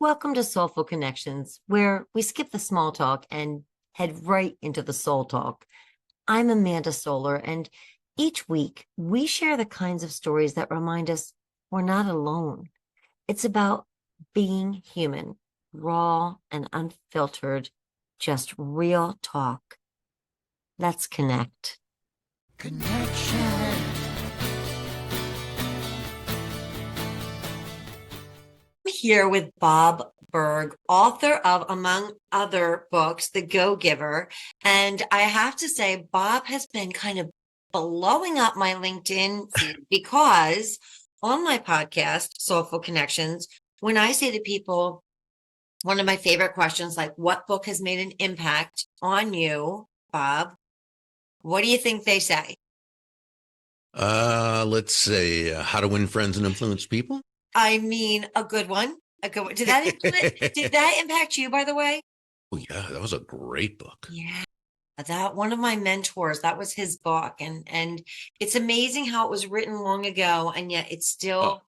Welcome to SolFul Connections, where we skip the small talk and head right into the soul talk. I'm Amanda Solar, and each week we share the kinds of stories that remind us we're not alone. It's about being human, raw and unfiltered, just real talk. Let's connect. Connection. I'm here with Bob Burg, author of, among other books, The Go-Giver. And I have to say, Bob has been kind of blowing up my LinkedIn feed because on my podcast, SolFul Connections, when I say to people, one of my favorite questions, like, what book has made an impact on you, Bob? What do you think they say? Let's say How to Win Friends and Influence People. I mean, a good one. A good one. Did that impact you, by the way? Oh yeah, that was a great book. Yeah. That one of my mentors, that was his book. And it's amazing how it was written long ago, and yet it's still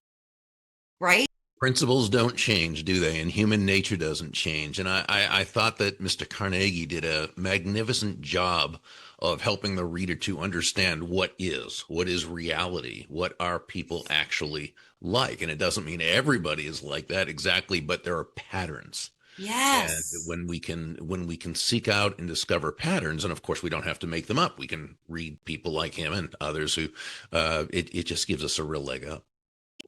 right. Principles don't change, do they? And human nature doesn't change. And I thought that Mr. Carnegie did a magnificent job of helping the reader to understand what is reality, what are people actually like. And it doesn't mean everybody is like that exactly, but there are patterns. Yes. And when we can seek out and discover patterns, and of course we don't have to make them up, we can read people like him and others who it just gives us a real leg up.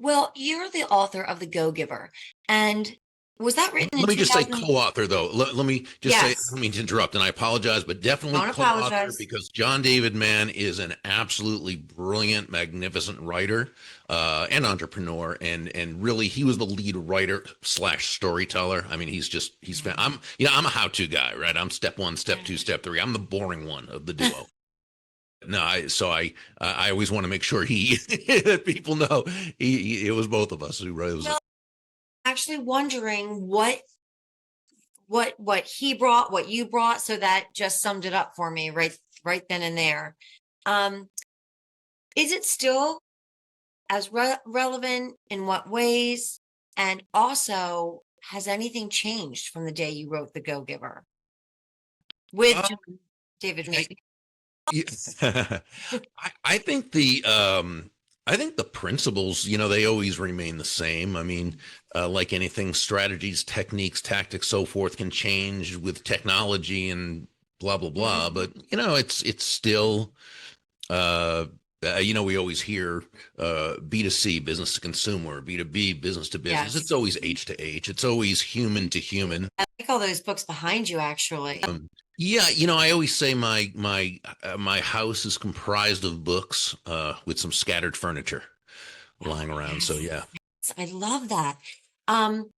Well, you're the author of The Go-Giver. And was that written in Let me just say 2000? co-author, though. Let me just say, I Yes. don't mean to interrupt, and I apologize, but definitely Don't co-author, apologize. because John David Mann is an absolutely brilliant, magnificent writer and entrepreneur, and really he was the lead writer / storyteller. I mean, I'm a how-to guy, right? I'm step one, step two, step three. I'm the boring one of the duo. No, I always want to make sure that people know it was both of us who wrote it. Well, actually wondering what he brought, what you brought, so that just summed it up for me right then and there. Is it still as relevant? In what ways? And also, has anything changed from the day you wrote The Go-Giver with John David Mann? Yeah. I think the principles, they always remain the same. I mean, like anything, strategies, techniques, tactics, so forth can change with technology and blah blah blah. But it's still, we always hear B2C, business to consumer, B2B, business to business. Yes. It's always H to H. It's always human to human. I like all those books behind you, actually. Yeah, I always say my house is comprised of books with some scattered furniture lying around. So yeah. I love that. Can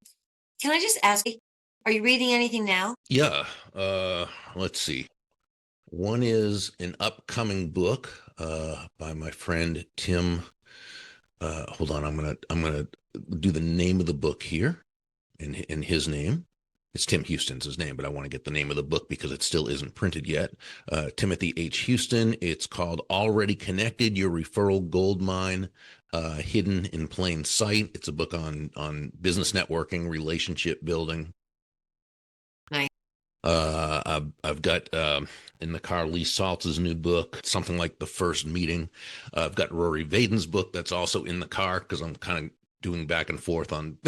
I just ask you, are you reading anything now? Yeah. Let's see. One is an upcoming book by my friend Tim. Hold on, I'm gonna do the name of the book here in his name. It's Tim Houston's his name, but I want to get the name of the book because it still isn't printed yet. Timothy H. Houston. It's called Already Connected, Your Referral Goldmine, Hidden in Plain Sight. It's a book on business networking, relationship building. Nice. I've got in the car Lee Saltz's new book, Something Like the First Meeting. I've got Rory Vaden's book that's also in the car because I'm kind of doing back and forth on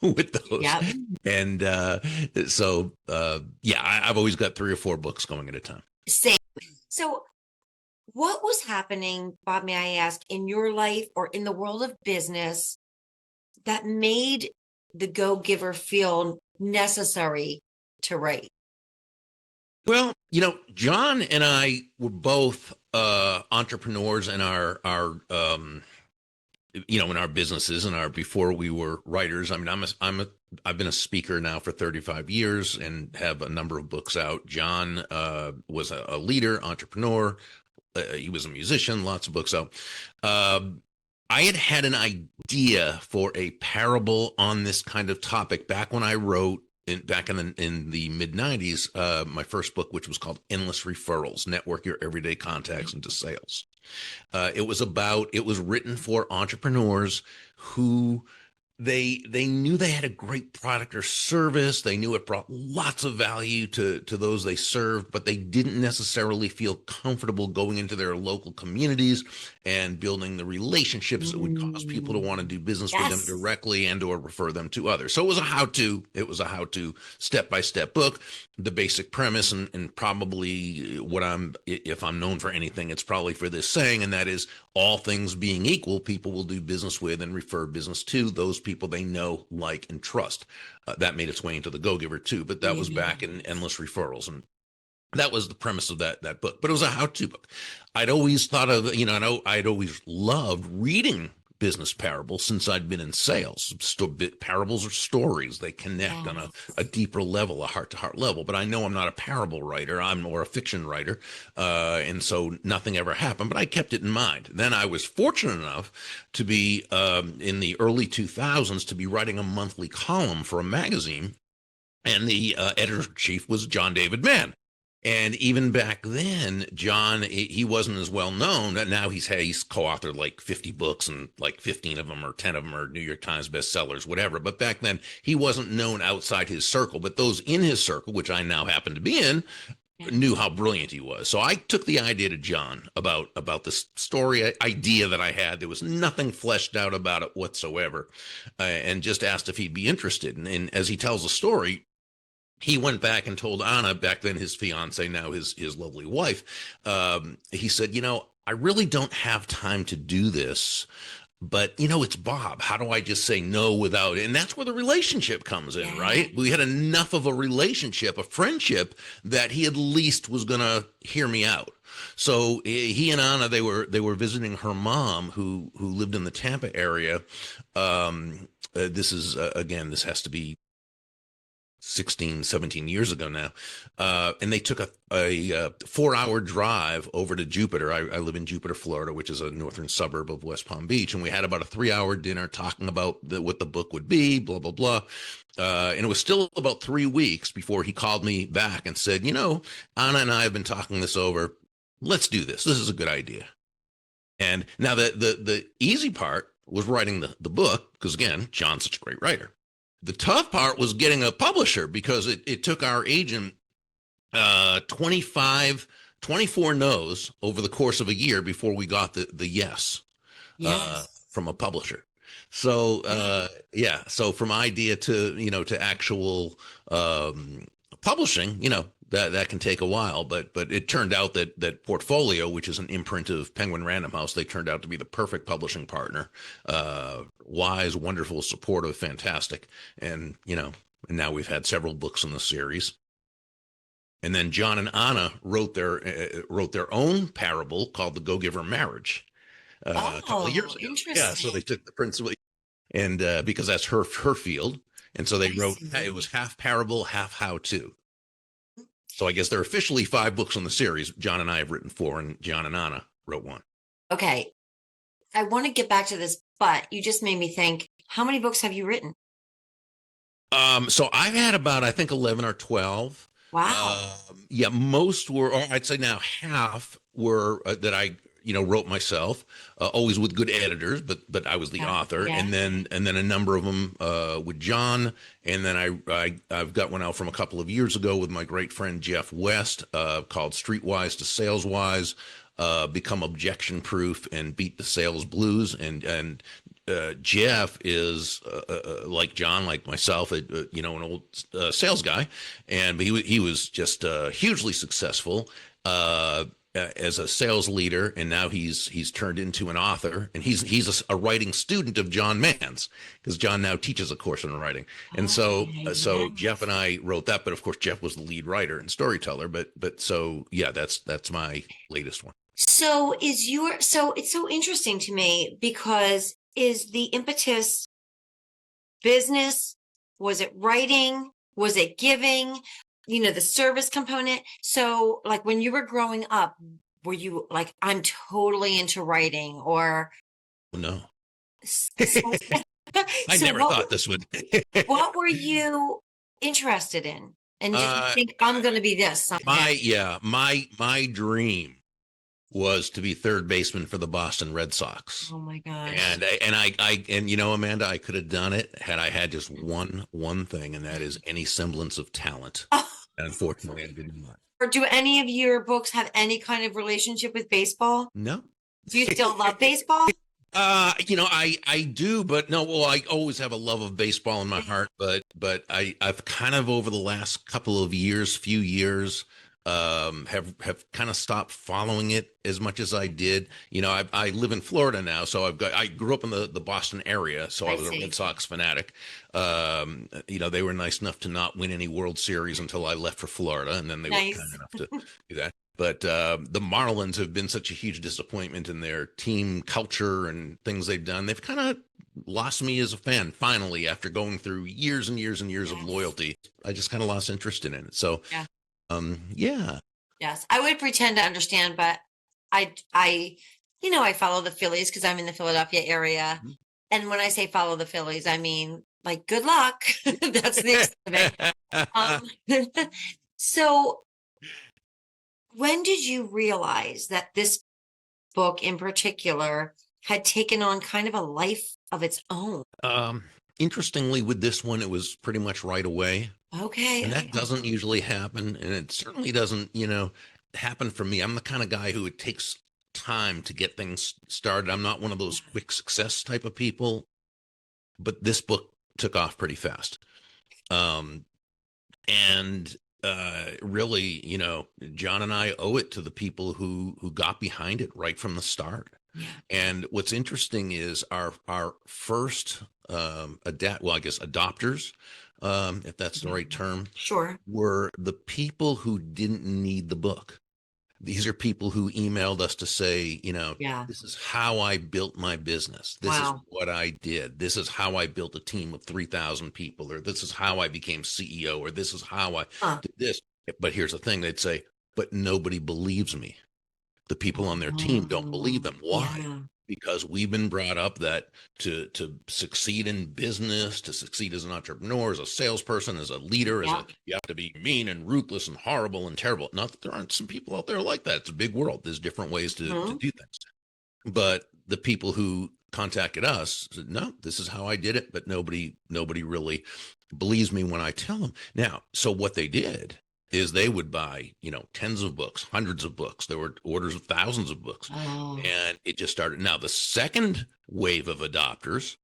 with those. Yep. And I've always got 3 or 4 books going at a time. Same. So what was happening, Bob, may I ask, in your life or in the world of business that made The Go-Giver feel necessary to write? Well, John and I were both entrepreneurs in our in our businesses and before we were writers. I mean, I've been a speaker now for 35 years and have a number of books out. John was a leader, entrepreneur. He was a musician, lots of books out. I had an idea for a parable on this kind of topic back when I wrote back in the mid 90s, my first book, which was called Endless Referrals, Network Your Everyday Contacts into Sales. It was written for entrepreneurs who they knew they had a great product or service. They knew it brought lots of value to those they served, but they didn't necessarily feel comfortable going into their local communities and building the relationships that would cause people to want to do business with them Yes. directly and or refer them to others. So it was a how-to. It was a how-to step-by-step book. The basic premise, and probably what if I'm known for anything, it's probably for this saying, and that is, all things being equal, people will do business with and refer business to those people they know, like, and trust. That made its way into the Go-Giver too, but that was back in Endless Referrals, and that was the premise of that book. But it was a how-to book. I'd always thought of, I'd always loved reading business parables since I'd been in sales. Parables are stories. They connect on a deeper level, a heart-to-heart level. But I know I'm not a parable writer. I'm more a fiction writer. And so nothing ever happened, but I kept it in mind. Then I was fortunate enough to be, in the early 2000s, to be writing a monthly column for a magazine. And the editor-in-chief was John David Mann. And even back then, John, he wasn't as well known. Now he's co-authored like 50 books, and like 15 of them or 10 of them are New York Times bestsellers, whatever. But back then, he wasn't known outside his circle. But those in his circle, which I now happen to be in, knew how brilliant he was. So I took the idea to John about this story idea that I had. There was nothing fleshed out about it whatsoever, and just asked if he'd be interested. And as he tells the story, he went back and told Anna, back then his fiance, now his lovely wife, he said, I really don't have time to do this, but it's Bob. How do I just say no without it? And that's where the relationship comes in, right? We had enough of a relationship, a friendship, that he at least was going to hear me out. So he and Anna, they were visiting her mom, who lived in the Tampa area. This is again, this has to be 16, 17 years ago now. And they took a 4-hour drive over to Jupiter. I live in Jupiter, Florida, which is a northern suburb of West Palm Beach. And we had about a 3-hour dinner talking about what the book would be, blah, blah, blah. And it was still about 3 weeks before he called me back and said, Anna and I have been talking this over. Let's do this. This is a good idea. And now the easy part was writing the book, because again, John's such a great writer. The tough part was getting a publisher, because it took our agent 24 no's over the course of a year before we got the yes, from a publisher. So so from idea to actual publishing, that can take a while, but it turned out that Portfolio, which is an imprint of Penguin Random House, they turned out to be the perfect publishing partner. Wise, wonderful, supportive, fantastic. And now we've had several books in the series. And then John and Anna wrote their own parable called The Go-Giver Marriage a couple of years ago. Interesting. Yeah, so they took the principle, and because that's her field, and so they wrote, it was half parable, half how-to. So I guess there are officially 5 books in the series. John and I have written 4, and John and Anna wrote 1. Okay. I want to get back to this, but you just made me think, how many books have you written? So I've had about, I think, 11 or 12. Wow. Most were, or I'd say now half were that I wrote myself, always with good editors, but I was the author. Yeah. And then a number of them with John. And then I've got one out from a couple of years ago with my great friend Jeff West, called Streetwise to Saleswise, Become Objection Proof and Beat the Sales Blues. And Jeff is like John, like myself, an old sales guy, and he was just hugely successful as a sales leader, and now he's turned into an author, and he's a writing student of John Mann's, because John now teaches a course in writing. And so Jeff and I wrote that, but of course Jeff was the lead writer and storyteller. But so yeah, that's my latest one. So it's so interesting to me, because is the impetus business? Was it writing? Was it giving? The service component. So like when you were growing up, were you like, I'm totally into writing, or? No. I never thought this would. What were you interested in? And did you think, I'm going to be this someday? My dream was to be third baseman for the Boston Red Sox. Oh my gosh. And you know, Amanda, I could have done it had I had just one thing, and that is any semblance of talent. And unfortunately, I did not. Or do any of your books have any kind of relationship with baseball? No. Do you still love baseball? You know, I do, but no, well, I always have a love of baseball in my heart, but I've kind of over the last couple of years, few years, have kind of stopped following it as much as I did. You know, I live in Florida now, so I grew up in the Boston area, so I was a Red Sox fanatic. You know, they were nice enough to not win any World Series until I left for Florida, and then they were kind enough to do that. But the Marlins have been such a huge disappointment in their team culture and things they've done. They've kind of lost me as a fan. Finally, after going through years and years and years of loyalty, I just kind of lost interest in it. So, yeah. Yes, I would pretend to understand, but I follow the Phillies because I'm in the Philadelphia area. And when I say follow the Phillies, I mean, like, good luck. That's the extent of it. So when did you realize that this book in particular had taken on kind of a life of its own? Interestingly, with this one, it was pretty much right away. Okay. And that doesn't usually happen. And it certainly doesn't, happen for me. I'm the kind of guy who it takes time to get things started. I'm not one of those quick success type of people, but this book took off pretty fast. And really, John and I owe it to the people who got behind it right from the start. Yeah. And what's interesting is our first adopters, if that's the right term, Sure, were the people who didn't need the book. These are people who emailed us to say, this is how I built my business. This is what I did. This is how I built a team of 3,000 people, or this is how I became CEO, or this is how I did this. But here's the thing. They'd say, but nobody believes me. The people on their team don't believe them. Why? Yeah. Because we've been brought up that to succeed in business, to succeed as an entrepreneur, as a salesperson, as a leader, you have to be mean and ruthless and horrible and terrible. Not that there aren't some people out there like that. It's a big world. There's different ways to do things. But the people who contacted us said, no, this is how I did it. But nobody really believes me when I tell them. Now, so what they did is they would buy, tens of books, hundreds of books. There were orders of thousands of books. And it just started. Now, the second wave of adopters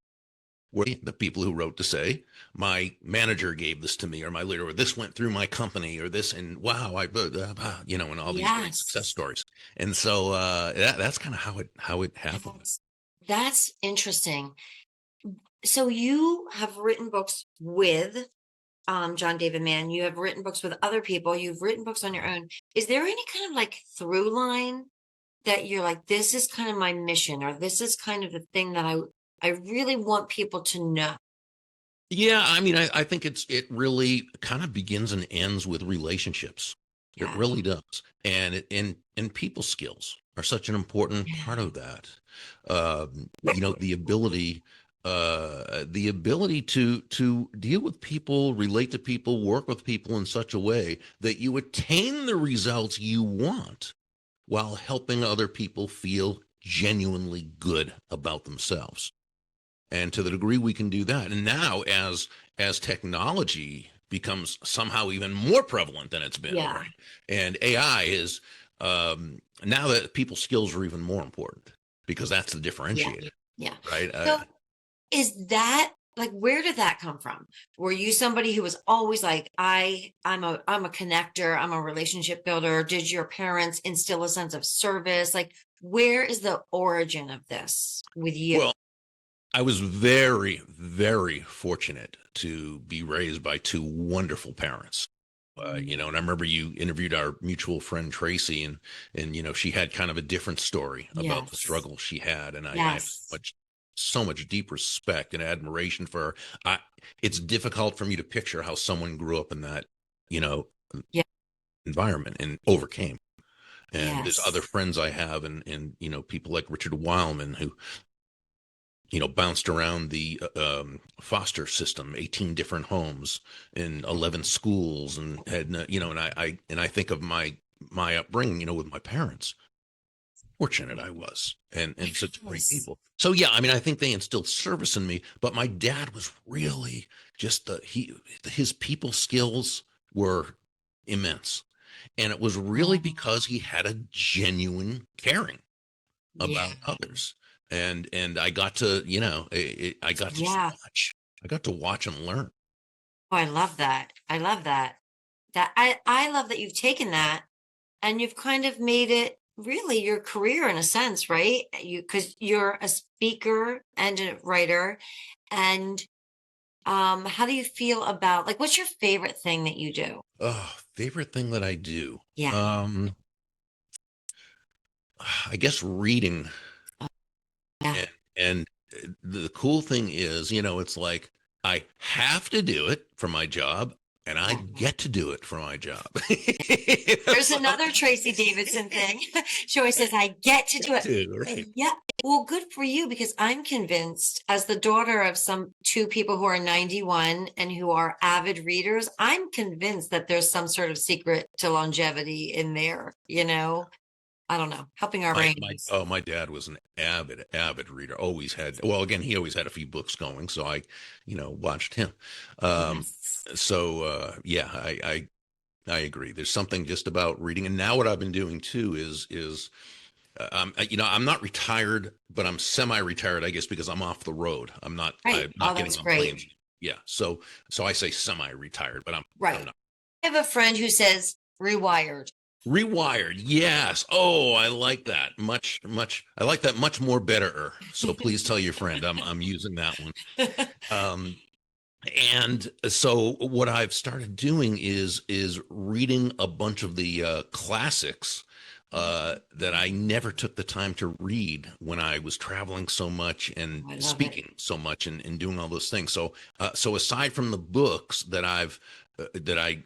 were the people who wrote to say, my manager gave this to me, or my leader, or this went through my company, or this, and wow, and all these great success stories. And so that's kind of how it happened. That's interesting. So you have written books with John David Mann. You have written books with other people. You've written books on your own. Is there any kind of like through line that you're like, this is kind of my mission, or this is kind of the thing that I really want people to know? Yeah, I mean, I think it really kind of begins and ends with relationships. It really does. And people skills are such an important part of that. The ability to deal with people, relate to people, work with people in such a way that you attain the results you want while helping other people feel genuinely good about themselves. And to the degree we can do that, and now as technology becomes somehow even more prevalent than it's been, right? And AI is now that people's skills are even more important, because that's the differentiator. Right. So is that like, where did that come from? Were you somebody who was always like, I'm a connector, I'm a relationship builder? Did your parents instill a sense of service? Like, where is the origin of this with you? Well, I was very, very fortunate to be raised by two wonderful parents. And I remember you interviewed our mutual friend Tracy, and she had kind of a different story about the struggle she had, and I have so much deep respect and admiration for her. It's difficult for me to picture how someone grew up in that, environment and overcame. And there's other friends I have, and people like Richard Wildman who bounced around the foster system, 18 different homes in 11 schools, and had, and I think of my upbringing, with my parents. fortunate I was, and such great Yes. people. So yeah, I mean, I think they instilled service in me. But my dad was really just his people skills were immense, and it was really Oh, because he had a genuine caring yeah. about others, and I got to, I got to Yeah. watch, I got to watch and learn. Oh, I love that. I love that. I love that you've taken that and you've kind of made it really your career in a sense, right? Because you're a speaker and a writer. And how do you feel about like what's your favorite thing that you do? Oh, favorite thing that I do. Yeah. I guess reading. Yeah. And the cool thing is, it's like I have to do it for my job, and I Yeah. get to do it for my job. There's So, another Tracy Davidson thing. She always says, I get to do it. right. Yeah. Well, good for you because I'm convinced, as the daughter of some two people who are 91 and who are avid readers, I'm convinced that there's some sort of secret to longevity in there, you know? I don't know, helping our brains. My dad was an avid reader. Always had. Well, again, he always had a few books going, so I, watched him. Um, Yes. yeah, I agree. There's something just about reading, and now what I've been doing too is I'm not retired, but I'm semi-retired, I guess, because I'm off the road. Right. I'm Oh, not getting that's on planes. great. Yeah, so I say semi-retired, but I'm Right. not. I have a friend who says rewired. Rewired, yes. Oh, I like that much. I like that much more better. So please tell your friend I'm using that one. Um, and so what I've started doing is reading a bunch of the classics that I never took the time to read when I was traveling so much and I love it. speaking so much and doing all those things. So aside from the books that I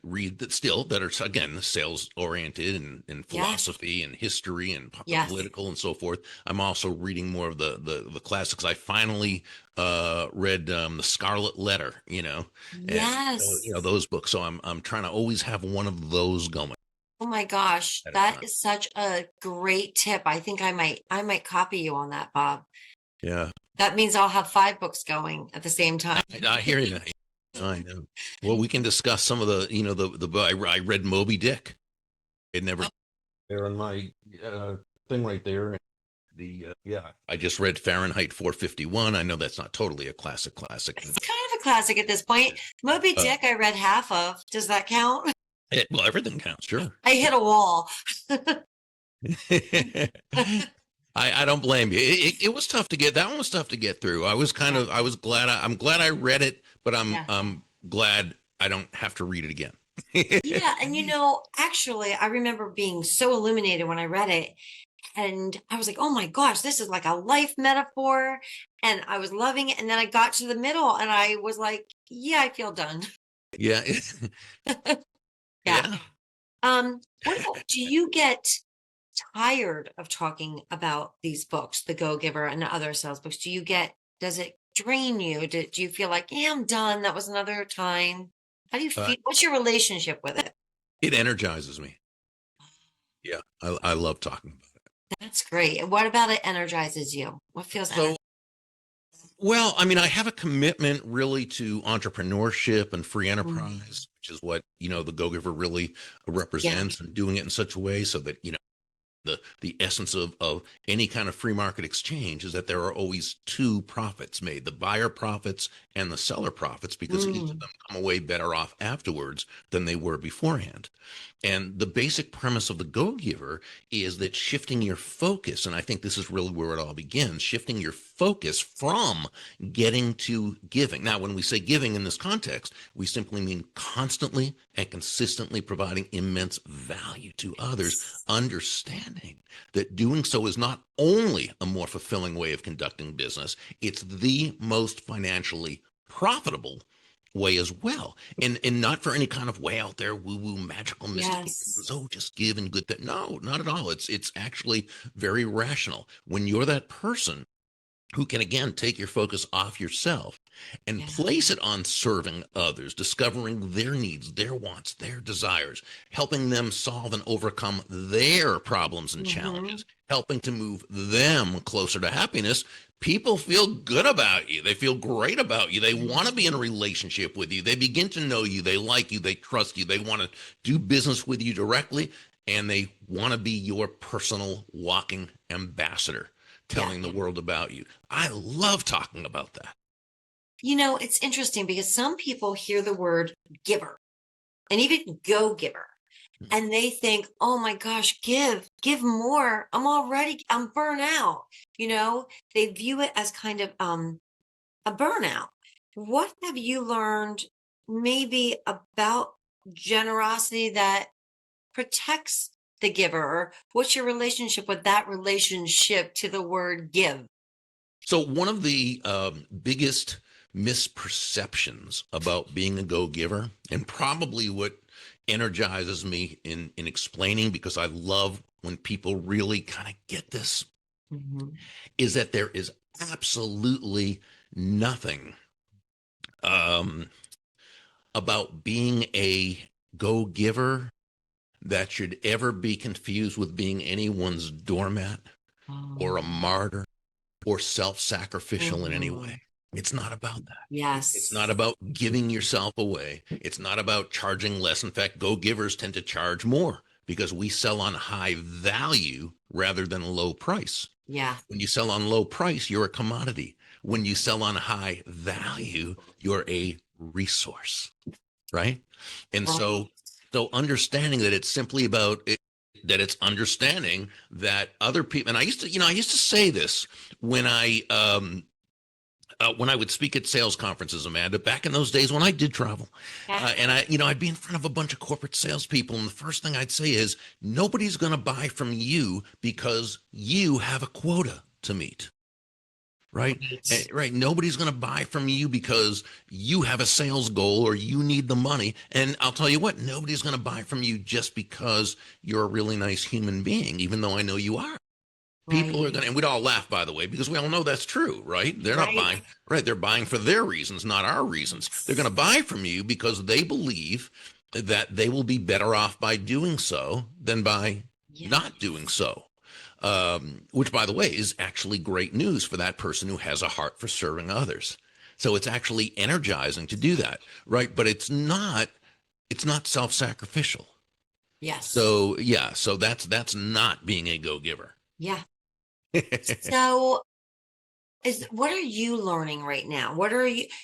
read that are again sales oriented and Yeah. philosophy and history and Yes. political and so forth, I'm also reading more of the classics. I finally read The Scarlet Letter, and Yes. those books. So I'm trying to always have one of those going Oh my gosh, at a that time. is such a great tip. I think I might copy you on that, Bob. Yeah, That means I'll have five books going at the same time. I hear you. I know. Well, we can discuss some of the I read Moby Dick. It never there on my thing right there. Yeah, I just read Fahrenheit 451. I know that's not totally a classic. It's kind of a classic at this point. Moby Uh, Dick, I read half of. Does that count? well, everything counts, sure. I hit a wall. I don't blame you. It was tough to get. That one was tough to get through. Yeah. I was glad. I'm glad I read it, but Yeah. I'm glad I don't have to read it again. Yeah. And actually, I remember being so illuminated when I read it. And I was like, oh my gosh, this is like a life metaphor. And I was loving it. And then I got to the middle and I was like, yeah, I feel done. Yeah, Yeah. yeah. What about, do you get tired of talking about these books, The Go Giver and other sales books? Does it drain you? Do you feel like, yeah, I'm done. That was another time. How do you Uh, feel? What's your relationship with it? it energizes me. Yeah, I love talking about it. That's great. And what about it energizes you? What feels So, well, I mean, I have a commitment really to entrepreneurship and free Mm, enterprise, which is what, the Go Giver really yeah. represents, and doing it in such a way so that, the essence of any kind of free market exchange is that there are always two profits made, the buyer profits and the seller profits, because each of Mm, them come away better off afterwards than they were beforehand. And the basic premise of the Go Giver is that shifting your focus, and I think this is really where it all begins, shifting your focus from getting to giving. Now, when we say giving in this context, we simply mean constantly and consistently providing immense value to others, yes. understanding that doing so is not only a more fulfilling way of conducting business, it's the most financially profitable way as well, and not for any kind of way out there woo woo magical mystical Yes. reasons. Oh, just give and good that. No, not at all. It's actually very rational when you're that person who can again take your focus off yourself and Yeah. place it on serving others, discovering their needs, their wants, their desires, helping them solve and overcome their problems and Hmm. challenges, helping to move them closer to happiness, people feel good about you. They feel great about you. They want to be in a relationship with you. They begin to know you. They like you. They trust you. They want to do business with you directly, and they want to be your personal walking ambassador, Yeah. telling the world about you. I love talking about that. It's interesting because some people hear the word giver and even go giver, and they think, oh my gosh, give more. I'm burnt out. They view it as kind of a burnout. What have you learned maybe about generosity that protects the giver? Or what's your relationship with that relationship to the word give? So, one of the biggest misperceptions about being a go giver, and probably what energizes me in explaining, because I love when people really kind of get this, Mhm. is that there is absolutely nothing um, about being a go giver that should ever be confused with being anyone's doormat or a Um, martyr or self-sacrificial in any way. mhm. It's not about that. It's not Yes. about giving yourself away. It's not about charging less. In fact, go givers tend to charge more because we sell on high value rather than low price. Yeah. When you sell on low price, you're a commodity. When you sell on high value, you're a resource, right? And Right. so understanding that it's simply about it, that it's understanding that other people, and I used to say this when when I would speak at sales conferences, Amanda, back in those days when I did travel, Yeah. and I'd be in front of a bunch of corporate salespeople, and the first thing I'd say is, nobody's going to buy from you because you have a quota to meet. Right. Right. Right. Nobody's going to buy from you because you have a sales goal or you need the money. And I'll tell you what, nobody's going to buy from you just because you're a really nice human being, even though I know you are. People are Right. going to, and we'd all laugh, by the way, because we all know that's true, right? They're not Right. buying, right? They're buying for their reasons, not our reasons. They're going to buy from you because they believe that they will be better off by doing so than by not doing Yes. so. Which, by the way, is actually great news for that person who has a heart for serving others. So it's actually energizing to do that, right? But it's not self-sacrificial. Yes. So yeah, so that's not being a go-giver. Yeah. So what are you learning right now?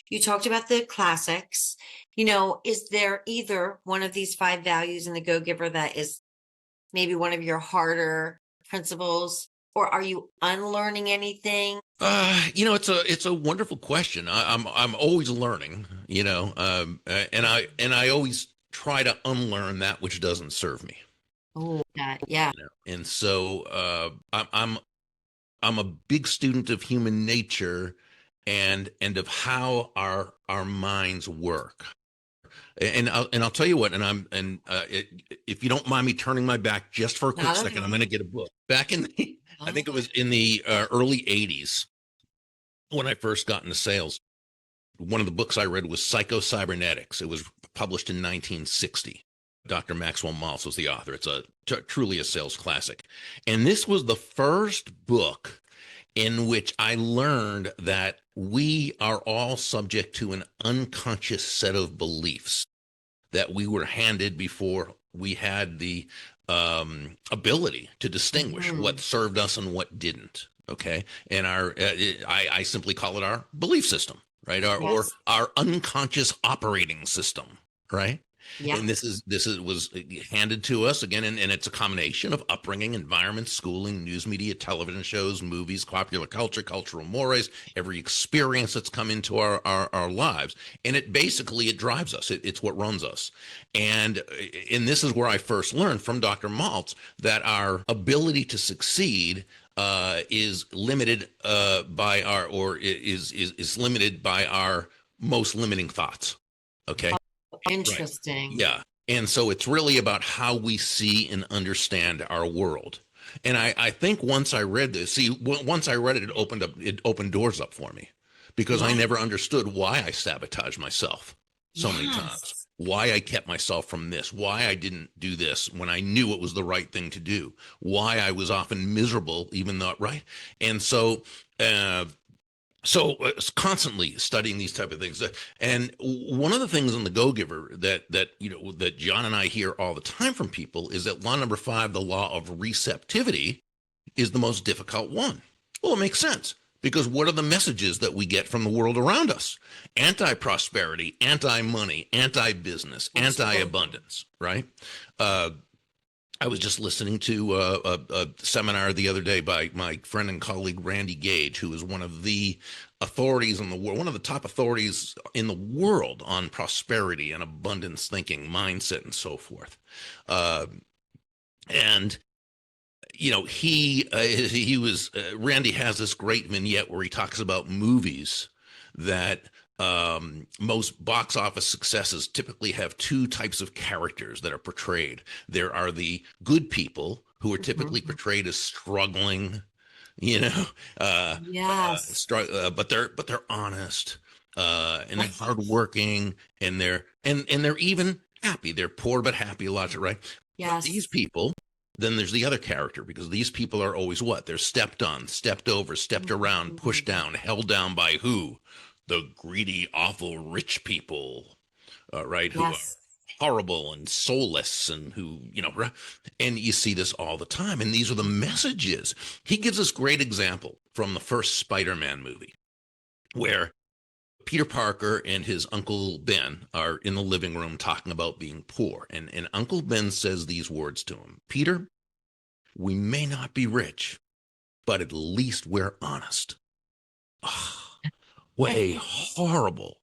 You talked about the classics. Is there either one of these five values in the Go Giver that is maybe one of your harder principles, or are you unlearning anything? It's a wonderful question. I'm always learning, and I always try to unlearn that which doesn't serve me. Oh, that, yeah. And so I'm a big student of human nature and of how our minds work. And I'll tell you what, if you don't mind me turning my back just for a quick Not at second, I'm all. going to get a book. Back in the, I think it Oh, was in the early '80s when I first got into sales. One of the books I read was Psycho-Cybernetics. It was published in 1960. Dr. Maxwell Maltz was the author. It's truly a sales classic. And this was the first book in which I learned that we are all subject to an unconscious set of beliefs that we were handed before we had the ability to distinguish what mhm. served us and what didn't. Okay, and I simply call it our belief system, right? Or Yes. our unconscious operating system, right? Yeah. And this is was handed to us again, and it's a combination of upbringing, environment, schooling, news media, television shows, movies, popular culture, cultural mores, every experience that's come into our lives, and it drives us. It's what runs us, and this is where I first learned from Dr. Maltz that our ability to succeed is limited by our or is limited by our most limiting thoughts. Okay. Right. Interesting. Yeah. And so it's really about how we see and understand our world. And I think once I read this, once I read it, it opened doors up for me because I Yes. never understood why I sabotaged myself so many times, Yes. why I kept myself from this, why I didn't do this when I knew it was the right thing to do, why I was often miserable, even though, right? And constantly studying these type of things. And one of the things in the Go-Giver that John and I hear all the time from people is that law number 5, the law of receptivity, is the most difficult one. Well, it makes sense, because what are the messages that we get from the world around us? Anti-prosperity, anti-money, anti-business, Absolutely. anti-abundance, right? Uh, I was just listening to a seminar the other day by my friend and colleague Randy Gage, who is one of the authorities in the world, one of the top authorities in the world on prosperity and abundance thinking, mindset, and so forth. Uh, and Randy has this great vignette where he talks about movies that most box office successes typically have 2 types of characters that are portrayed. There are the good people, who are typically Mhm. portrayed as struggling, you know, Yes. but they're honest, and they're Yes. hardworking, and they're even happy. They're poor but happy a lot, right? But these Yes. people, then there's the other character, because these people are always what? They're stepped on, stepped over, stepped around, pushed Mhm. down, held down by who? The greedy, awful, rich people, right? Who are Yes. horrible and soulless, and who, and you see this all the time. And these are the messages. He gives us great example from the first Spider-Man movie, where Peter Parker and his Uncle Ben are in the living room talking about being poor. And Uncle Ben says these words to him: Peter, we may not be rich, but at least we're honest. Oh, what a horrible,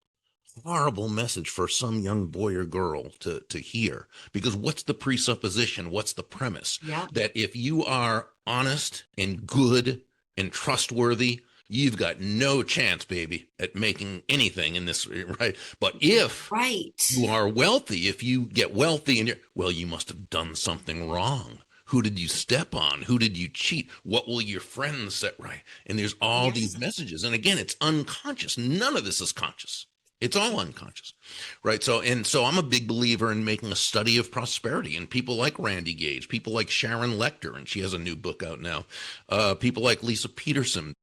horrible message for some young boy or girl to hear. Because what's the presupposition? What's the premise? Yep. That if you are honest and good and trustworthy, you've got no chance, baby, at making anything in this, right? But if you Right. are wealthy, if you get wealthy, and you must have done something wrong. Who did you step on? Who did you cheat? What will your friends set right? And there's all these Yes. messages. And again, it's unconscious. None of this is conscious. It's all unconscious, right? So I'm a big believer in making a study of prosperity, and people like Randy Gage, people like Sharon Lechter, and she has a new book out now. People like Lisa Peterson,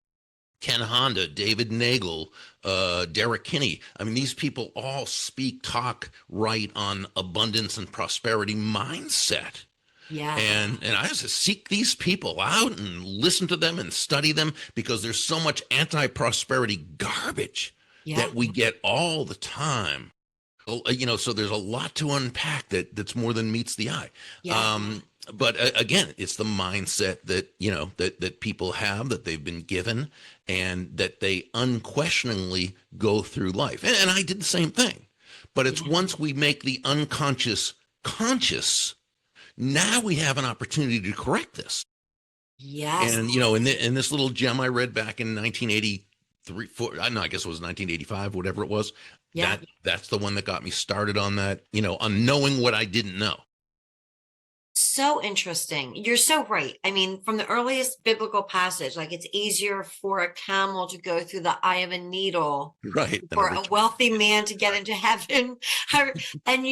Ken Honda, David Nagel, Derek Kinney. I mean, these people all talk right on abundance and prosperity mindset. Yes. And I just seek these people out and listen to them and study them, because there's so much anti-prosperity garbage Yeah. that we get all the time. So there's a lot to unpack that's more than meets the eye. Yeah. But again, it's the mindset that people have, that they've been given, and that they unquestioningly go through life. And I did the same thing. But it's Yeah. once we make the unconscious conscious, now we have an opportunity to correct this. Yes. And in this little gem I read back in 1983, I don't know, I guess it was 1985, whatever it was. Yeah. That's the one that got me started on that. On knowing what I didn't know. So interesting. You're so right. I mean, from the earliest biblical passage, like it's easier for a camel to go through the eye of a needle Right. Then a for a rich man. wealthy man to get into heaven. And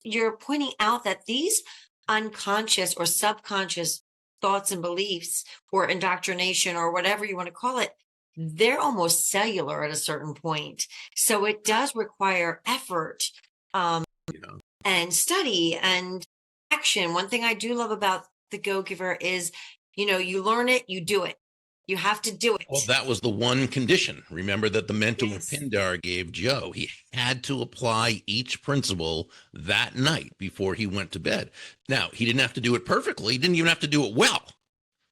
you're pointing out that these unconscious or subconscious thoughts and beliefs or indoctrination or whatever you want to call it, they're almost cellular at a certain point. So it does require effort, um, You know. and study and action. One thing I do love about the Go Giver is, you learn it, you do it. You have to do Well, it. that was the one condition. Remember that the mentor Yes. Pindar gave Joe. He had to apply each principle that night before he went to bed. Now, he didn't have to do it perfectly. He didn't even have to do it well,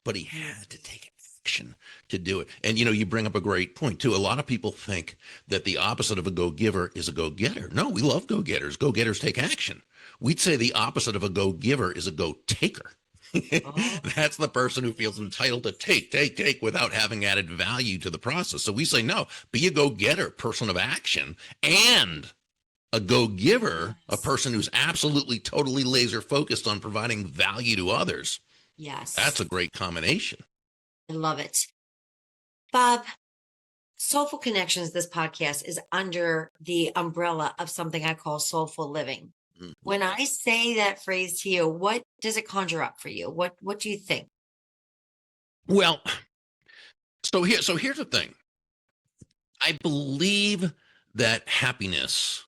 but he had to take action to do it. And you bring up a great point too. A lot of people think that the opposite of a go-giver is a go-getter. No, we love go-getters. Go-getters take action. We'd say the opposite of a go-giver is a go-taker. Oh, That's the person who feels entitled to take without having added value to the process. So we say, no, be a go-getter, person of action, and a go-giver, a yes. person who's absolutely, totally laser focused on providing value to others. Yes. That's a great combination. I love it. Bob, SolFul Connections, this podcast is under the umbrella of something I call soulful living. Mhm. When I say that phrase to you, what does it conjure up for you? What do you think? Well, so here's the thing. I believe that happiness,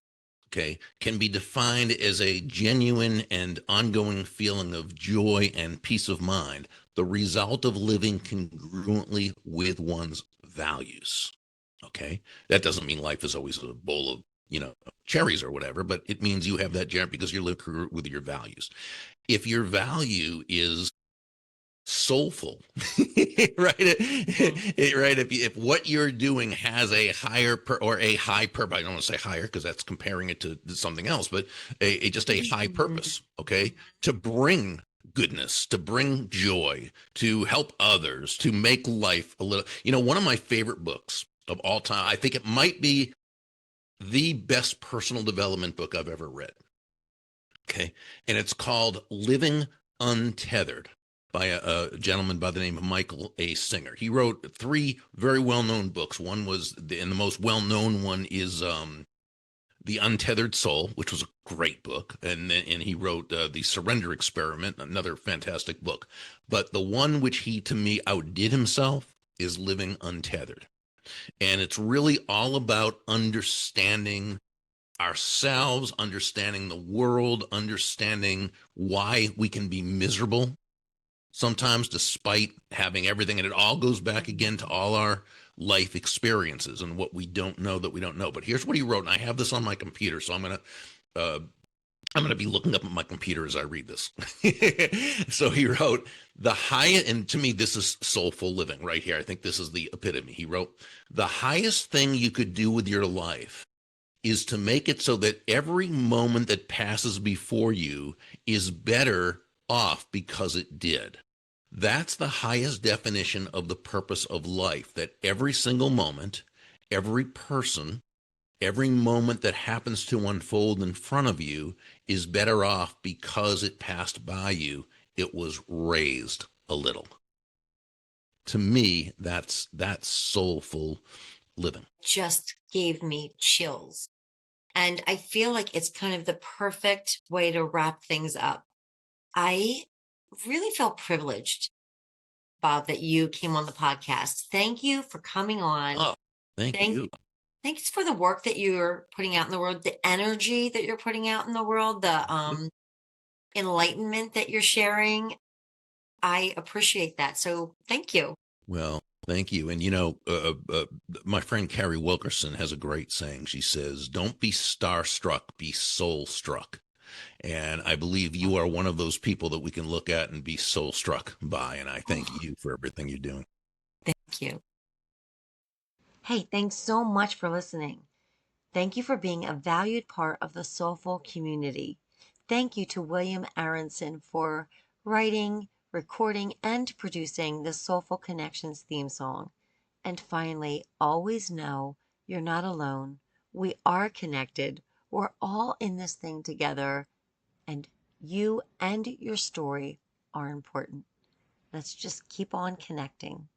okay, can be defined as a genuine and ongoing feeling of joy and peace of mind, the result of living congruently with one's values. Okay. That doesn't mean life is always a bowl of, cherries or whatever, but it means you have that jam because you live with your values. If your value is soulful, right? Mm. Right. If what you're doing has a or a high purpose, I don't want to say higher because that's comparing it to something else, but just a high purpose, okay, to bring goodness, to bring joy, to help others, to make life a little. One of my favorite books of all time, I think it might be the best personal development book I've ever read. Okay. And it's called Living Untethered by a gentleman by the name of Michael A. Singer. He wrote three very well known books. One was, and the most well known one is The Untethered Soul, which was a great book. And he wrote The Surrender Experiment, another fantastic book. But the one which he, to me, outdid himself is Living Untethered. And it's really all about understanding ourselves, understanding the world, understanding why we can be miserable sometimes despite having everything. And it all goes back again to all our life experiences and what we don't know that we don't know. But here's what he wrote, and I have this on my computer, so uh, I'm gonna be looking up at my computer as I read this. So he wrote the highest, and to me, this is soulful living right here. I think this is the epitome. He wrote, the highest thing you could do with your life is to make it so that every moment that passes before you is better off because it did. That's the highest definition of the purpose of life, that every single moment, every person, every moment that happens to unfold in front of you is better off because it passed by you. It was raised a little. To me, that's soulful living. Just gave me chills. And I feel like it's kind of the perfect way to wrap things up. I really felt privileged, Bob, that you came on the podcast. Thank you for coming on. Oh, thank Thank you. Thanks for the work that you're putting out in the world, the energy that you're putting out in the world, the enlightenment that you're sharing. I appreciate that. So thank you. Well, thank you. And my friend Carrie Wilkerson has a great saying. She says, "Don't be starstruck, be soul struck." And I believe you are one of those people that we can look at and be soul struck by. And I thank Oh, you for everything you're doing. thank you. Hey, thanks so much for listening. Thank you for being a valued part of the Soulful community. Thank you to William Aronson for writing, recording, and producing the Soulful Connections theme song. And finally, always know you're not alone. We are connected. We're all in this thing together, and you and your story are important. Let's just keep on connecting.